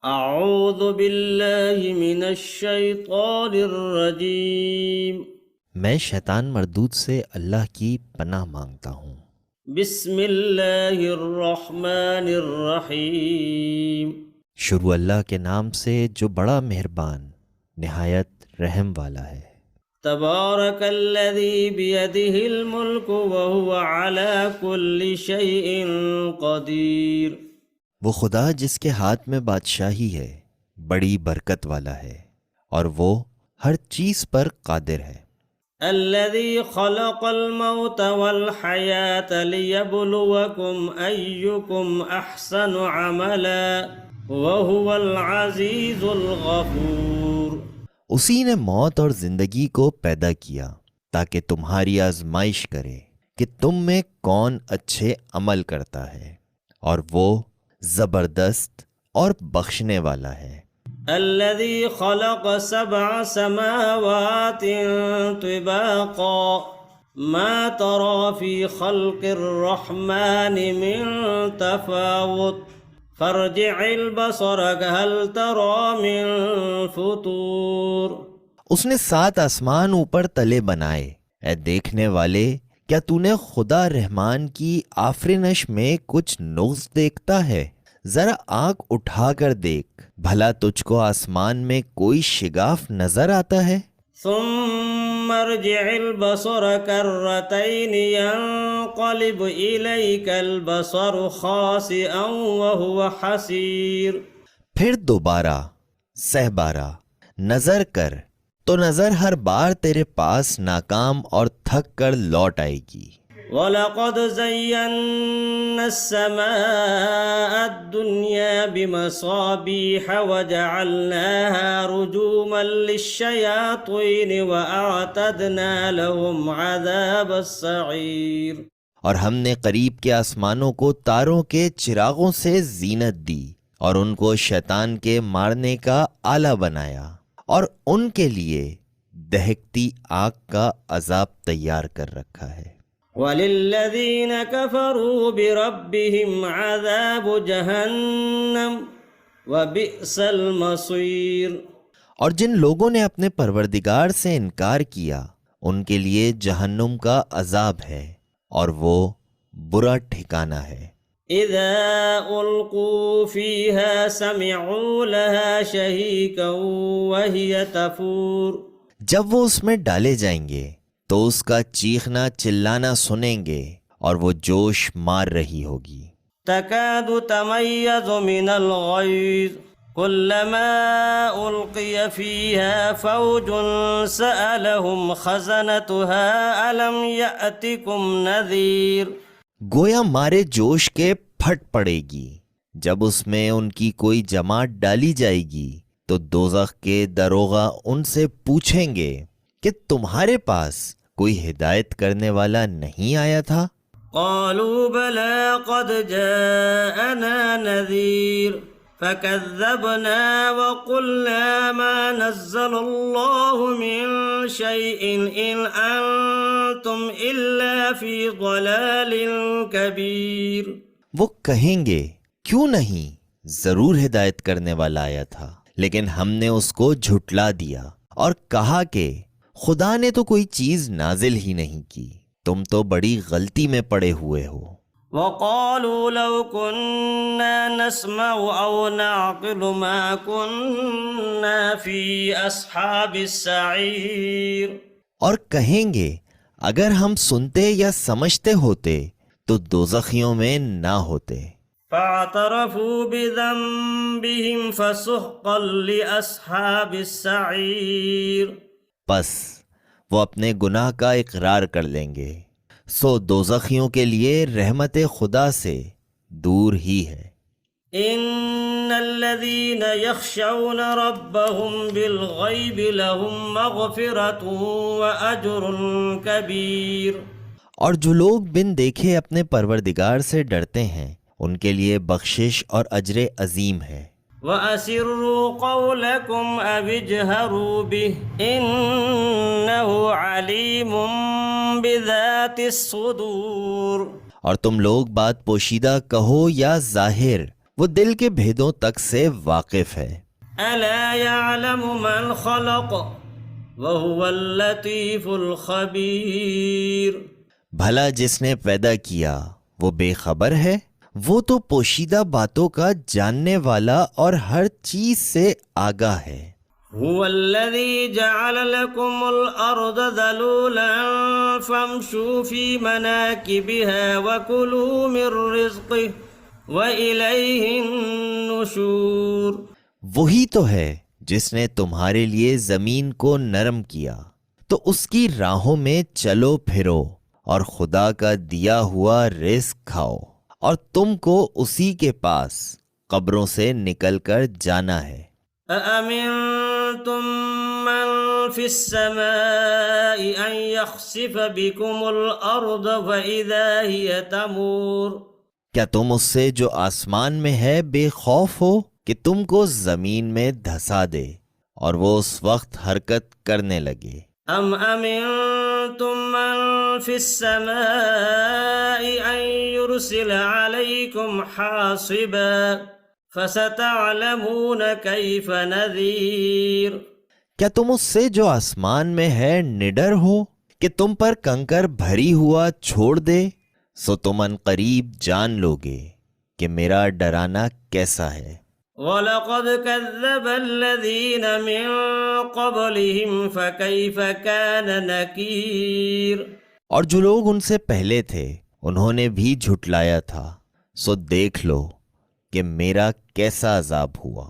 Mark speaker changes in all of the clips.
Speaker 1: اعوذ باللہ من الشیطان الرجیم
Speaker 2: میں شیطان مردود سے اللہ کی پناہ مانگتا ہوں۔
Speaker 1: بسم اللہ الرحمن الرحیم
Speaker 2: شروع اللہ کے نام سے جو بڑا مہربان نہایت رحم والا ہے۔
Speaker 1: تبارک الذی بیدہ الملک وہو علی کل شیء قدیر۔
Speaker 2: وہ خدا جس کے ہاتھ میں بادشاہی ہے بڑی برکت والا ہے اور وہ ہر چیز پر قادر ہے۔
Speaker 1: الذی خلق الموت والحیاة لیبلوکم ایکم احسن عملا وہو العزیز الغفور۔
Speaker 2: اسی نے موت اور زندگی کو پیدا کیا تاکہ تمہاری آزمائش کرے کہ تم میں کون اچھے عمل کرتا ہے، اور وہ زبردست اور بخشنے والا ہے۔
Speaker 1: الذي خلق 7 سماوات طباقا ما ترى في خلق الرحمن من تفاوت فارجع البصر هل ترى من فطور۔
Speaker 2: اس نے 7 آسمان اوپر تلے بنائے۔ اے دیکھنے والے، کیا تو نے خدا رحمان کی آفرینش میں کچھ نقص دیکھتا ہے؟ ذرا آنکھ اٹھا کر دیکھ، بھلا تجھ کو آسمان میں کوئی شگاف نظر آتا ہے؟
Speaker 1: ثم ارجع البصر كرتين ينقلب إليك البصر خاسئا وهو حسير۔
Speaker 2: پھر دوبارہ 7 بار نظر کر تو نظر ہر بار تیرے پاس ناکام اور تھک کر لوٹ آئے گی۔
Speaker 1: وَلَقَدْ زَيَّنَّا السَّمَاءَ الدُّنْيَا بِمَصَابِيحَ وَجَعَلْنَاهَا رُجُومًا لِلشَّيَاطِينِ وَأَعْتَدْنَا لَهُمْ عَذَابَ السَّعِيرِ۔
Speaker 2: اور ہم نے قریب کے آسمانوں کو تاروں کے چراغوں سے زینت دی اور ان کو شیطان کے مارنے کا آلہ بنایا، اور ان کے لیے دہکتی آگ کا عذاب تیار کر رکھا ہے۔
Speaker 1: وَلِلَّذِينَ كَفَرُوا بِرَبِّهِمْ عَذَابُ جَهَنَّمَ وَبِئْسَ الْمَصِيرُ۔
Speaker 2: اور جن لوگوں نے اپنے پروردگار سے انکار کیا ان کے لیے جہنم کا عذاب ہے، اور وہ برا ٹھکانہ ہے۔
Speaker 1: اِذَا أُلْقُوا فِيهَا سَمِعُوا لَهَا شَهِيقًا وَهِيَ تَفُورُ۔
Speaker 2: جب وہ اس میں ڈالے جائیں گے تو اس کا چیخنا چلانا سنیں گے اور وہ جوش مار رہی ہوگی۔
Speaker 1: تَكَادُ تَمَيَّزُ مِنَ الْغَيْظِ كُلَّمَا أُلْقِيَ فِيهَا فَوْجٌ سَأَلَهُمْ خَزَنَتُهَا أَلَمْ يَأْتِكُمْ نَذِيرٌ۔
Speaker 2: گویا مارے جوش کے پھٹ پڑے گی۔ جب اس میں ان کی کوئی جماعت ڈالی جائے گی تو دوزخ کے داروغہ ان سے پوچھیں گے کہ تمہارے پاس کوئی ہدایت کرنے والا نہیں آیا تھا؟
Speaker 1: قالوا بلى قد جاءنا نذير فكذبنا وقلنا ما نزل الله من شيء إن أنتم إلا في ضلال كبير۔
Speaker 2: وہ کہیں گے کیوں نہیں، ضرور ہدایت کرنے والا آیا تھا، لیکن ہم نے اس کو جھٹلا دیا اور کہا کہ خدا نے تو کوئی چیز نازل ہی نہیں کی، تم تو بڑی غلطی میں پڑے ہوئے ہو۔
Speaker 1: وقالوا لو كنا نسمع أو نعقل ما كنا في أصحاب السعير۔
Speaker 2: اور کہیں گے اگر ہم سنتے یا سمجھتے ہوتے تو دوزخیوں میں نہ ہوتے۔
Speaker 1: فاعترفوا بذنبهم فسحقا لأصحاب السعير۔
Speaker 2: بس وہ اپنے گناہ کا اقرار کر لیں گے، سو دوزخیوں کے لیے رحمت خدا سے دور ہی ہے۔
Speaker 1: ان الذين يخشون ربهم بالغيب لهم مغفرة واجر كبير۔
Speaker 2: اور جو لوگ بن دیکھے اپنے پروردگار سے ڈرتے ہیں ان کے لیے بخشش اور اجر عظیم ہے۔
Speaker 1: وَأَسِرُّوا قَوْلَكُمْ أَوِ اجْهَرُوا بِهِ إِنَّهُ عَلِيمٌ بِذَاتِ الصُّدُورِ۔
Speaker 2: اور تم لوگ بات پوشیدہ کہو یا ظاہر، وہ دل کے بھیدوں تک سے واقف ہے۔
Speaker 1: ألا يعلم من خلق وهو اللطيف الخبير۔
Speaker 2: بھلا جس نے پیدا کیا وہ بے خبر ہے؟ وہ تو پوشیدہ باتوں کا جاننے والا اور ہر چیز سے آگاہ ہے۔
Speaker 1: هو الذي جعل لكم الأرض ذلولا فامشوا في مناكبها وكلوا من رزقه وإليه النشور۔
Speaker 2: وہی تو ہے جس نے تمہارے لیے زمین کو نرم کیا، تو اس کی راہوں میں چلو پھرو اور خدا کا دیا ہوا رزق کھاؤ، اور تم کو اسی کے پاس قبروں سے نکل کر جانا ہے۔
Speaker 1: أأمنتم من في السماء أن يخسف بكم الأرض فإذا هي تمور۔
Speaker 2: کیا تم اس سے جو آسمان میں ہے بے خوف ہو کہ تم کو زمین میں دھسا دے اور وہ اس وقت حرکت کرنے لگے؟
Speaker 1: أم أمنتم من في السماء أن يرسل عليكم حاصبا فستعلمون كيف نذير۔
Speaker 2: کیا تم اس سے جو آسمان میں ہے نڈر ہو کہ تم پر کنکر بھری ہوا چھوڑ دے؟ سو تم ان قریب جان لوگے کہ میرا ڈرانا کیسا ہے۔
Speaker 1: وَلَقَدْ كَذَّبَ الَّذِينَ مِن قَبْلِهِمْ فَكَيْفَ كَانَ نَكِيرٌ۔ اور
Speaker 2: جو لوگ ان سے پہلے تھے انہوں نے بھی جھٹلایا تھا، سو دیکھ لو کہ میرا کیسا عذاب ہوا۔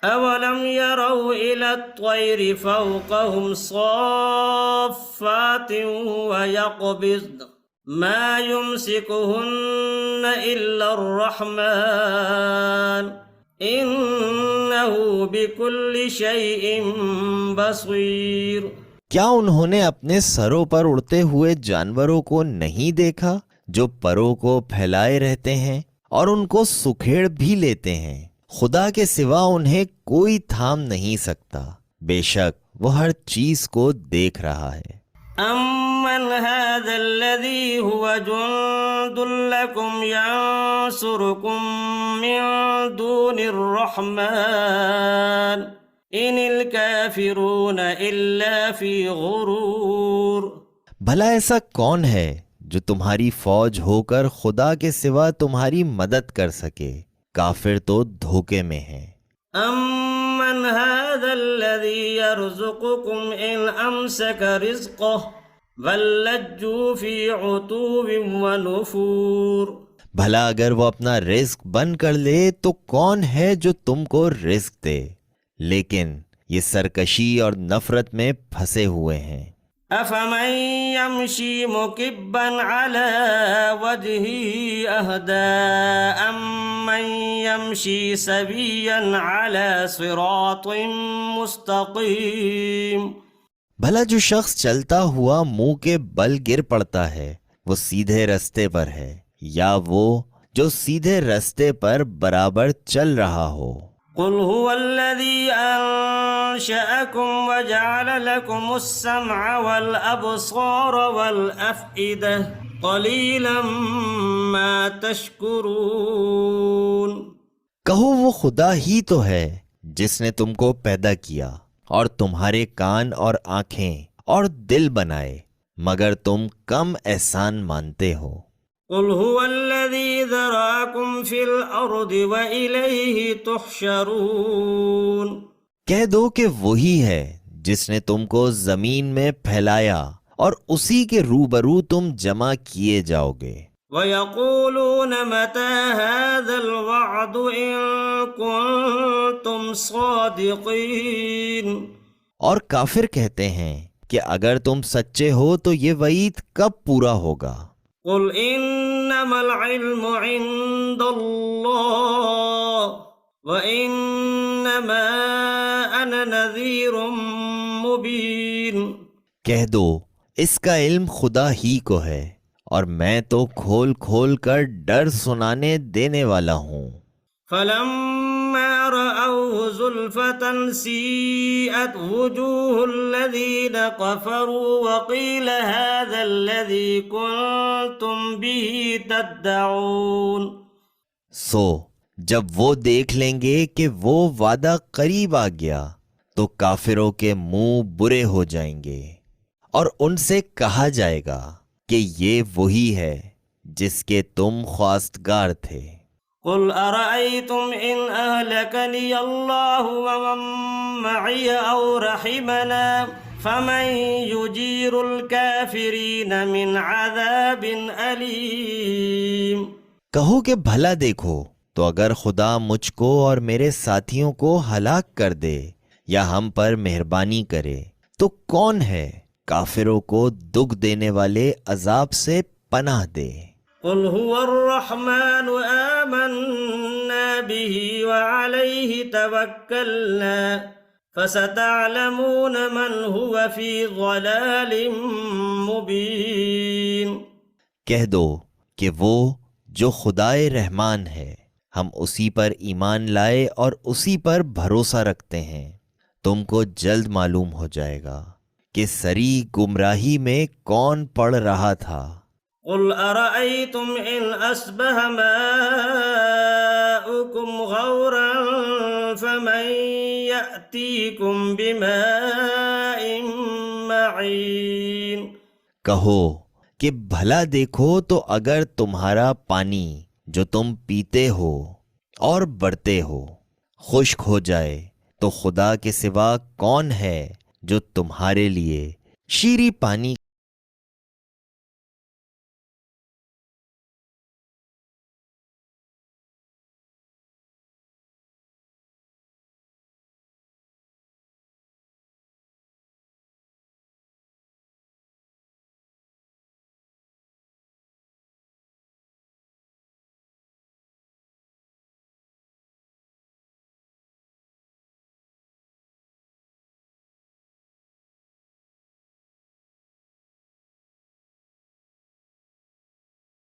Speaker 1: أَوَلَمْ يَرَوْا إِلَى الطَّيْرِ فَوْقَهُمْ صَافَّاتٍ وَيَقْبِضْنَ مَا يُمْسِكُهُنَّ إِلَّا الرَّحْمَنُ إِنَّهُ بِكُلِّ شَيْءٍ بَصِيرٌ۔
Speaker 2: کیا انہوں نے اپنے سروں پر اڑتے ہوئے جانوروں کو نہیں دیکھا جو پروں کو پھیلائے رہتے ہیں اور ان کو سکھیڑ بھی لیتے ہیں؟ خدا کے سوا انہیں کوئی تھام نہیں سکتا، بے شک وہ ہر چیز کو دیکھ رہا ہے۔
Speaker 1: أَمَّنْ هَذَا الَّذِي هُوَ جُنْدٌ لَكُمْ يَنْصُرُكُمْ مِنْ دُونِ الرَّحْمَنِ إِنِ الْكَافِرُونَ إِلَّا فِي غُرُورٍ۔
Speaker 2: بھلا ایسا کون ہے جو تمہاری فوج ہو کر خدا کے سوا تمہاری مدد کر سکے؟ کافر تو دھوکے میں ہیں۔
Speaker 1: أَمَّنْ هَذَا الَّذِي يَرْزُقُكُمْ إِنْ أَمْسَكَ رِزْقَهُ بَل لَجُّوا فِي عُتُوٍّ وَنُفُورٍ۔
Speaker 2: بھلا اگر وہ اپنا رزق بند کر لے تو کون ہے جو تم کو رزق دے؟ لیکن یہ سرکشی اور نفرت میں پھنسے ہوئے ہیں۔
Speaker 1: أَفَمَن يَمْشِي مُكِبًّا عَلَى وَجْهِهِ أَهْدَىٰ أَمَّن يَمْشِي سَوِيًّا عَلَى صِرَاطٍ مُّسْتَقِيمٍ۔
Speaker 2: بھلا جو شخص چلتا ہوا منہ کے بل گر پڑتا ہے وہ سیدھے رستے پر ہے، یا وہ جو سیدھے رستے پر برابر چل رہا ہو؟
Speaker 1: قل هو الذي أنشأكم وجعل لكم السمع والأبصار والأفئدة قليلا ما تشكرون۔
Speaker 2: کہو وہ خدا ہی تو ہے جس نے تم کو پیدا کیا اور تمہارے کان اور آنکھیں اور دل بنائے، مگر تم کم احسان مانتے ہو۔
Speaker 1: قل هو الذي ذراكم في الأرض وإليه تحشرون۔
Speaker 2: کہہ دو کہ وہی ہے جس نے تم کو زمین میں پھیلایا اور اسی کے روبرو تم جمع کیے جاؤ گے۔
Speaker 1: وَيَقُولُونَ مَتَى هَذَا الْوَعْدُ إِن كُنتُمْ صَادِقِينَ۔
Speaker 2: اور کافر کہتے ہیں کہ اگر تم سچے ہو تو یہ وعید کب پورا ہوگا؟
Speaker 1: قل انما العلم عند اللہ وانما انا نذیر مبین۔
Speaker 2: کہہ دو اس کا علم خدا ہی کو ہے اور میں تو کھول کھول کر ڈر سنانے دینے والا ہوں۔
Speaker 1: فلما رأوه زلفة سيئت وجوه الذين كفروا وقيل هذا الذي كنتم به تدعون۔
Speaker 2: سو جب وہ دیکھ لیں گے کہ وہ وعدہ قریب آ گیا تو کافروں کے منہ برے ہو جائیں گے اور ان سے کہا جائے گا کہ یہ وہی ہے جس کے تم خواستگار تھے۔
Speaker 1: قل أرأيتم إن أهلكني الله ومن معي أو رحمنا فمن يجير الكافرين من عذاب أليم۔
Speaker 2: کہو کہ بھلا دیکھو تو اگر خدا مجھ کو اور میرے ساتھیوں کو ہلاک کر دے یا ہم پر مہربانی کرے تو کون ہے کافروں کو دکھ دینے والے عذاب سے پناہ دے۔
Speaker 1: قل هو الرحمن آمنا به وعليه توكلنا فستعلمون من هو في ضلال مبين۔
Speaker 2: کہہ دو کہ وہ جو خدائے رحمان ہے، ہم اسی پر ایمان لائے اور اسی پر بھروسہ رکھتے ہیں، تم کو جلد معلوم ہو جائے گا کہ سری گمراہی میں کون پڑ رہا تھا۔
Speaker 1: قل أرأيتم إن أصبح ماؤكم غورا فمن يأتيكم بماء معين۔
Speaker 2: کہو کہ بھلا دیکھو تو اگر تمہارا پانی جو تم پیتے ہو اور بڑھتے ہو خشک ہو جائے تو خدا کے سوا کون ہے جو تمہارے لیے شیریں پانی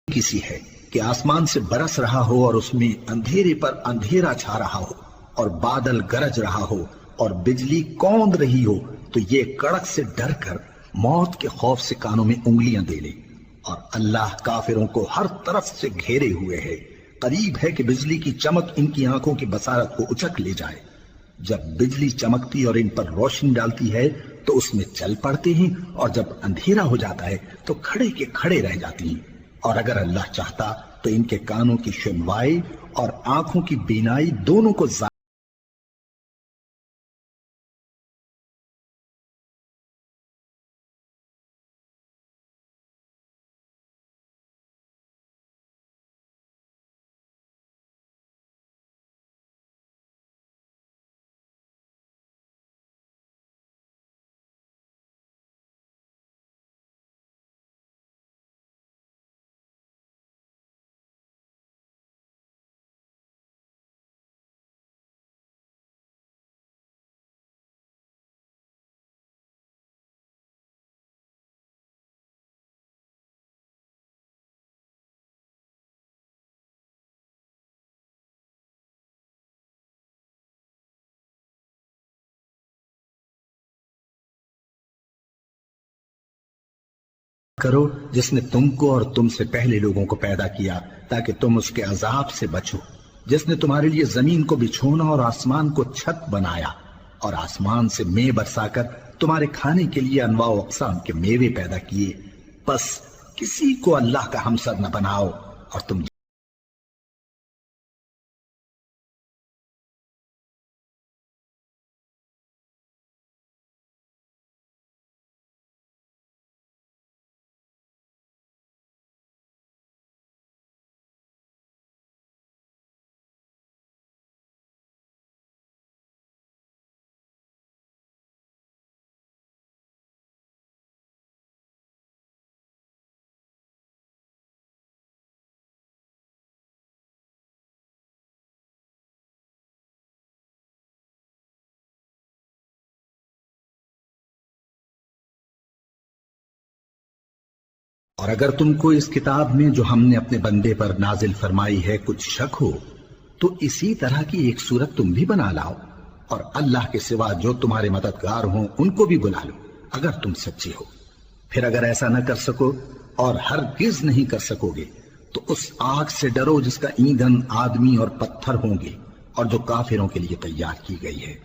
Speaker 3: کسی ہے کہ آسمان سے برس رہا ہو اور اس میں اندھیرے پر اندھیرا چھا رہا ہو اور بادل گرج رہا ہو اور بجلی کوند رہی ہو تو یہ کڑک سے ڈر کر موت کے خوف سے کانوں میں انگلیاں دے لے۔ اور اللہ کافروں کو ہر طرف سے گھیرے ہوئے ہے، قریب ہے کہ بجلی کی چمک ان کی آنکھوں کی بصارت کو اچک لے جائے۔ جب بجلی چمکتی اور ان پر روشنی ڈالتی ہے تو اس میں چل پڑتے ہیں، اور جب اندھیرا ہو جاتا ہے تو کھڑے کے کھڑے رہ جاتی ہیں۔ اور اگر اللہ چاہتا تو ان کے کانوں کی سنوائی اور آنکھوں کی بینائی دونوں کو کرو جس نے تم کو اور تم سے پہلے لوگوں کو پیدا کیا تاکہ تم اس کے عذاب سے بچو، جس نے تمہارے لیے زمین کو بچھونا اور آسمان کو چھت بنایا اور آسمان سے مے برسا کر تمہارے کھانے کے لیے انواع و اقسام کے میوے پیدا کیے، بس کسی کو اللہ کا ہمسر نہ بناؤ اور تم اور اگر تم کو اس کتاب میں جو ہم نے اپنے بندے پر نازل فرمائی ہے کچھ شک ہو تو اسی طرح کی ایک صورت تم بھی بنا لاؤ، اور اللہ کے سوا جو تمہارے مددگار ہوں ان کو بھی بلا لو اگر تم سچے ہو۔ پھر اگر ایسا نہ کر سکو اور ہرگز نہیں کر سکو گے تو اس آگ سے ڈرو جس کا ایندھن آدمی اور پتھر ہوں گے اور جو کافروں کے لیے تیار کی گئی ہے۔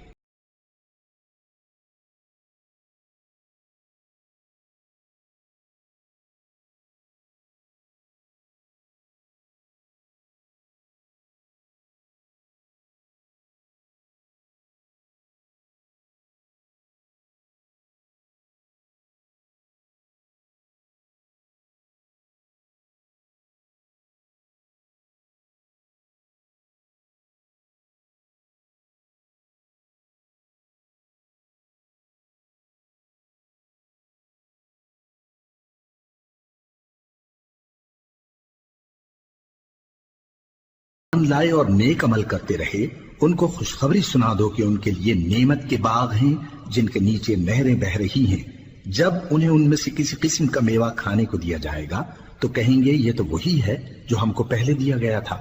Speaker 3: لائے اور نیک عمل کرتے رہے، ان کو خوشخبری سنا دو کہ ان کے لیے نعمت کے باغ ہیں جن کے نیچے نہریں بہہ رہی ہیں۔ جب انہیں ان میں سے کسی قسم کا میوہ کھانے کو دیا جائے گا تو کہیں گے یہ تو وہی ہے جو ہم کو پہلے دیا گیا تھا،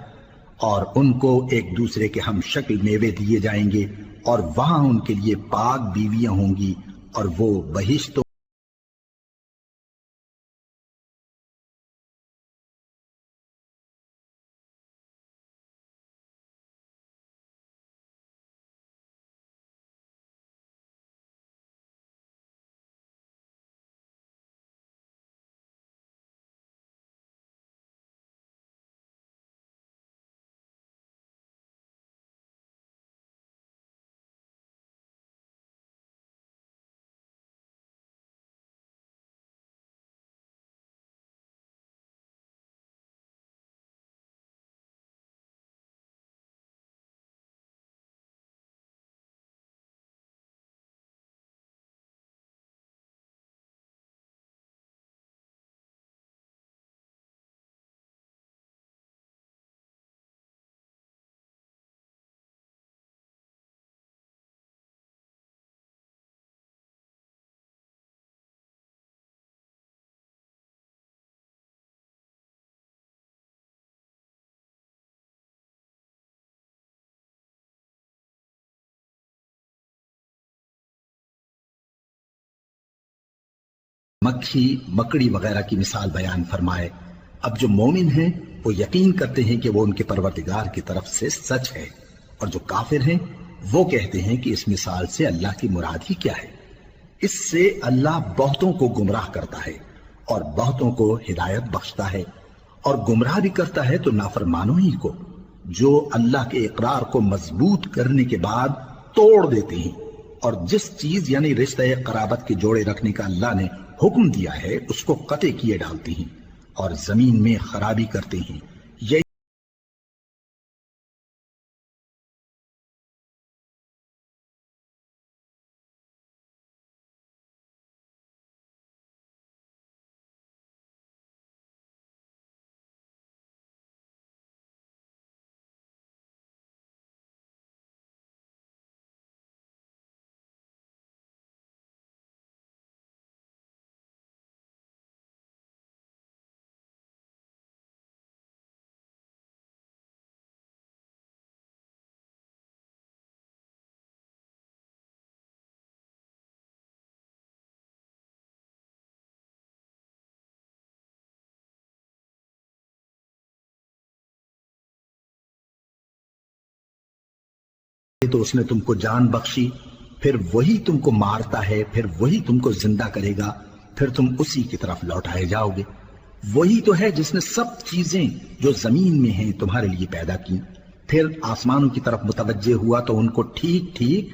Speaker 3: اور ان کو ایک دوسرے کے ہم شکل میوے دیے جائیں گے، اور وہاں ان کے لیے پاک بیویاں ہوں گی، اور وہ بہشتوں مکھی مکڑی وغیرہ کی مثال بیان فرمائے۔ اب جو مومن ہیں وہ یقین کرتے ہیں کہ وہ ان کے پروردگار کی طرف سے سچ ہے، اور جو کافر ہیں وہ کہتے ہیں کہ اس مثال سے اللہ کی مراد ہی کیا ہے۔ اس سے اللہ بہتوں کو گمراہ کرتا ہے اور بہتوں کو ہدایت بخشتا ہے، اور گمراہ بھی کرتا ہے تو نافرمانوں ہی کو، جو اللہ کے اقرار کو مضبوط کرنے کے بعد توڑ دیتے ہیں، اور جس چیز یعنی رشتہ قرابت کے جوڑے رکھنے کا اللہ نے حکم دیا ہے اس کو قطع کیے ڈالتے ہیں اور زمین میں خرابی کرتے ہیں۔ یہ تو اس نے تم کو جان بخشی، پھر وہی تم کو مارتا ہے، پھر وہی تم کو زندہ کرے گا، پھر تم اسی کی طرف لوٹائے جاؤ گے۔ وہی تو ہے جس نے سب چیزیں جو زمین میں ہیں تمہارے لیے پیدا کی، پھر آسمانوں کی طرف متوجہ ہوا تو ان کو ٹھیک ٹھیک